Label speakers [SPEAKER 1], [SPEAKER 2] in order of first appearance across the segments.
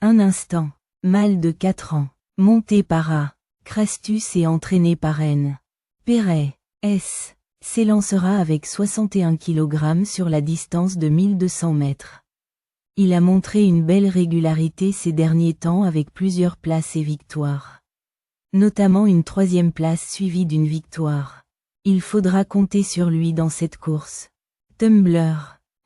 [SPEAKER 1] Un instant. Mâle de 4 ans. Monté par A. Crastus et entraîné par N. Perret. S. S'élancera avec 61 kg sur la distance de 1200 mètres. Il a montré une belle régularité ces derniers temps avec plusieurs places et victoires. Notamment une 3e place suivie d'une victoire. Il faudra compter sur lui dans cette course. Tumbler.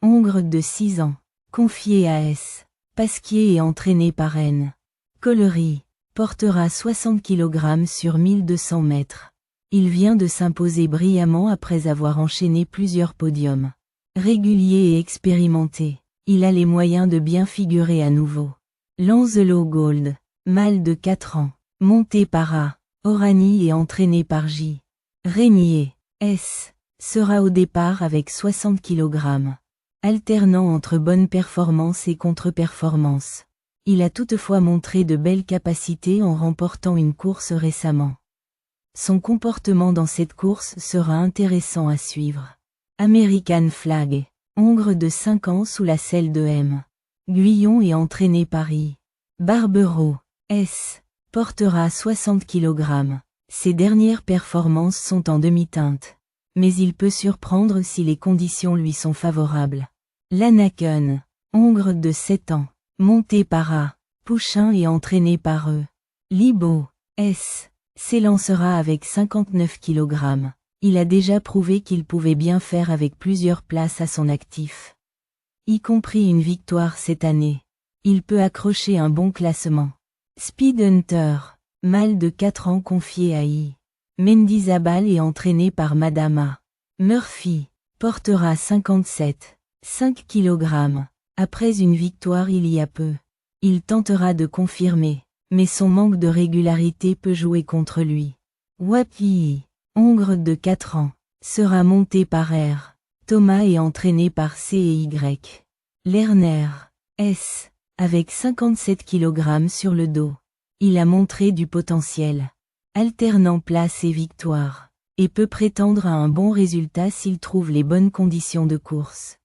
[SPEAKER 1] Hongre de 6 ans. Confié à S. Pasquier et entraîné par N. Collery. Portera 60 kg sur 1200 mètres. Il vient de s'imposer brillamment après avoir enchaîné plusieurs podiums. Régulier et expérimenté, il a les moyens de bien figurer à nouveau. Lancelot Gold. Mâle de 4 ans. Monté par A. Orani et entraîné par J. Régnier. S. Sera au départ avec 60 kg. Alternant entre bonne performance et contre-performance. Il a toutefois montré de belles capacités en remportant une course récemment. Son comportement dans cette course sera intéressant à suivre. American Flag. Hongre de 5 ans sous la selle de M. Guyon et entraîné par I. Barbero. S. Portera 60 kg. Ses dernières performances sont en demi-teinte. Mais il peut surprendre si les conditions lui sont favorables. Lanaken. Hongre de 7 ans. Monté par A. Pouchin et entraîné par E. Libo. S. S'élancera avec 59 kg. Il a déjà prouvé qu'il pouvait bien faire avec plusieurs places à son actif. Y compris une victoire cette année. Il peut accrocher un bon classement. Speed Hunter. Mâle de 4 ans confié à I. Mendizabal et entraîné par Madame A. Murphy. Portera 57,5 kg. Après une victoire il y a peu. Il tentera de confirmer, mais son manque de régularité peut jouer contre lui. Wapi. Hongre de 4 ans. Sera monté par R. Thomas et entraîné par C et Y. Lerner. S. Avec 57 kg sur le dos. Il a montré du potentiel. Alternant place et victoire. Et peut prétendre à un bon résultat s'il trouve les bonnes conditions de course.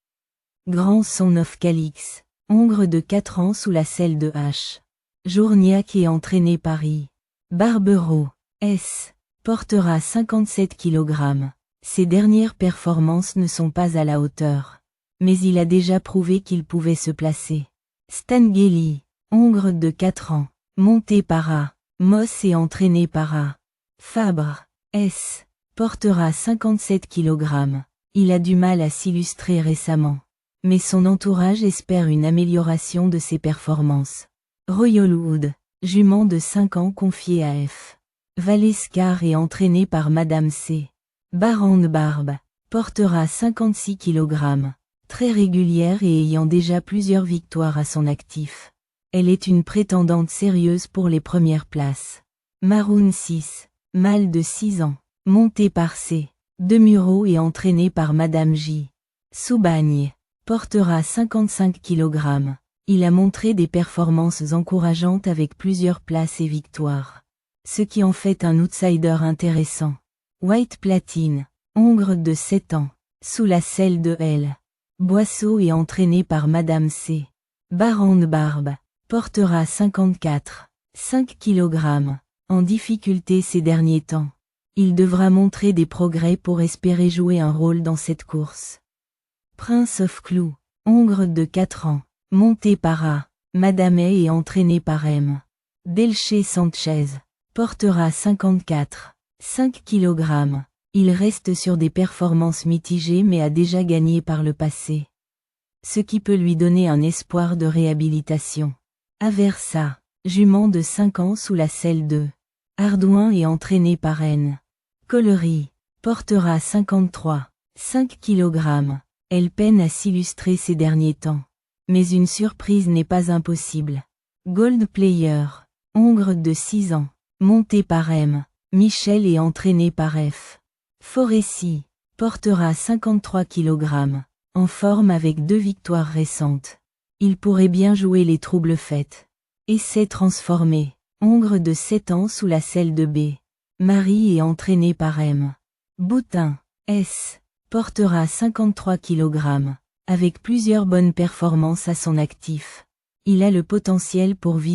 [SPEAKER 1] Grand Son of Calix. Hongre de 4 ans sous la selle de H. Journiac et entraîné par I. Barbero. S. Portera 57 kg. Ses dernières performances ne sont pas à la hauteur. Mais il a déjà prouvé qu'il pouvait se placer. Stangeli. Hongre de 4 ans. Monté par A. Moss et entraîné par A. Fabre. S. Portera 57 kg. Il a du mal à s'illustrer récemment. Mais son entourage espère une amélioration de ses performances. Royalwood. Jument de 5 ans confié à F. Valescar et entraîné par Madame C. Barande Barbe. Portera 56 kg. Très régulière et ayant déjà plusieurs victoires à son actif. Elle est une prétendante sérieuse pour les premières places. Maroon 6. Mâle de 6 ans. Monté par C. Demureau et entraîné par Madame J. Soubagne. Portera 55 kg. Il a montré des performances encourageantes avec plusieurs places et victoires. Ce qui en fait un outsider intéressant. White Platine. Hongre de 7 ans. Sous la selle de L. Boisseau et entraîné par Madame C. Barande Barbe. Portera 54,5 kg. En difficulté ces derniers temps. Il devra montrer des progrès pour espérer jouer un rôle dans cette course. Prince of Clou. Hongre de 4 ans. Monté par A. Madame A et entraîné par M. Delché Sanchez. Portera 54,5 kg. Il reste sur des performances mitigées mais a déjà gagné par le passé. Ce qui peut lui donner un espoir de réhabilitation. Aversa. Jument de 5 ans sous la selle de Ardouin et entraîné par N. Collery. Portera 53,5 kg. Elle peine à s'illustrer ces derniers temps. Mais une surprise n'est pas impossible. Gold Player. Hongre de 6 ans. Monté par M. Michel et entraîné par F. Foressi. Portera 53 kg. En forme avec 2 victoires récentes. Il pourrait bien jouer les troubles fêtes. Essai transformé. Hongre de 7 ans sous la selle de B. Marie et entraîné par M. Boutin. S. Portera 53 kg. Avec plusieurs bonnes performances à son actif. Il a le potentiel pour viser